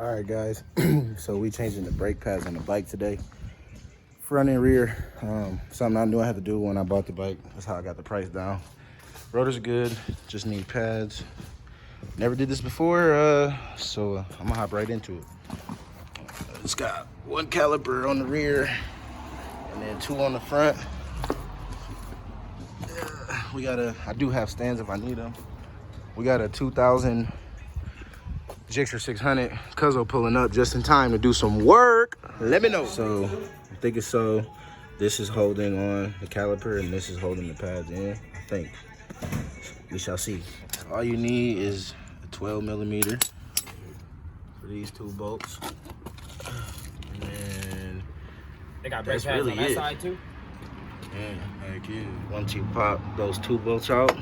All right, guys. So we changing the brake pads on the bike today. Front and rear. Something I knew I had to do when I bought the bike. That's how I got the price down. Rotors are good. Just need pads. Never did this before, so I'm gonna hop right into it. It's got one caliper on the rear and then two on the front. I do have stands if I need them. We got a 2000 GSX-R Cuzzo pulling up just in time to do some work. Let me know. So I think it's this is holding on the caliper and this is holding the pads in, I think. We shall see. All you need is a 12mm for these two bolts. And then they got brake pads on that side too? Yeah, heck yeah. Once you pop those two bolts out,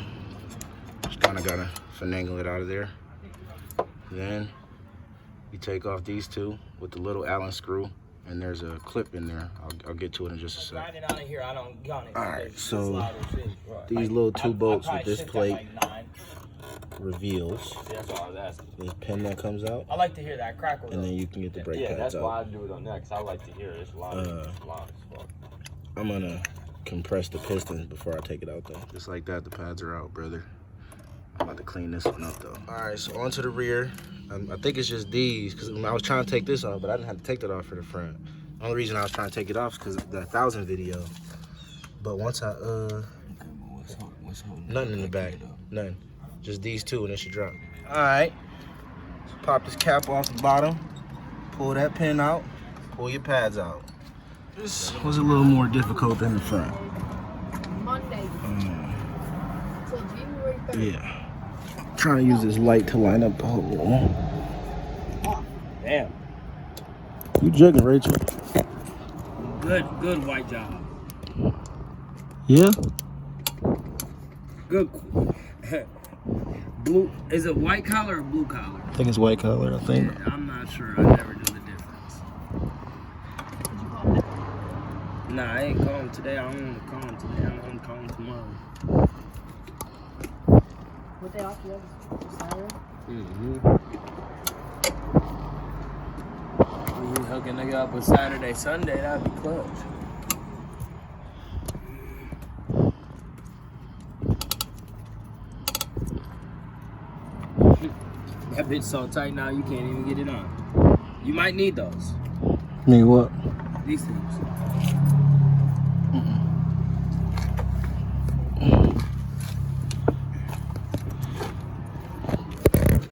just kind of gotta finagle it out of there. Then you take off these two with the little Allen screw, and there's a clip in there. I'll get to it in just a sec. All right, so these little two bolts with this plate reveals this pin that comes out. I like to hear that crackle. And then you can get the brake pads out. Yeah, that's why I do it on that, because I like to hear it. It's loud as fuck. I'm gonna compress the pistons before I take it out though. Just like that, the pads are out, brother. I'm about to clean this one up though. All right, so onto the rear. I think it's just these, because I was trying to take this off, but I didn't have to take that off for the front. The only reason I was trying to take it off is because of the 1000 video. But once I, nothing in the back, nothing. Just these two and it should drop. All right, so pop this cap off the bottom, pull that pin out, pull your pads out. This was a little more difficult than the front. Monday. Till January 3rd. Yeah. Trying to use this light to line up the hole. Damn. You jugging, Rachel? Good white job. Yeah? Good. Blue, is it white collar or blue collar? I think it's white collar, I think. Yeah, I'm not sure. I never do the difference. Nah, I ain't calling today. I don't want to call him today. I'm going to call him tomorrow. What day off you have? Saturday? We hook a nigga up with Saturday, Sunday. That'd be clutch. That bitch so tight now you can't even get it on. You might need those. Need what? These things.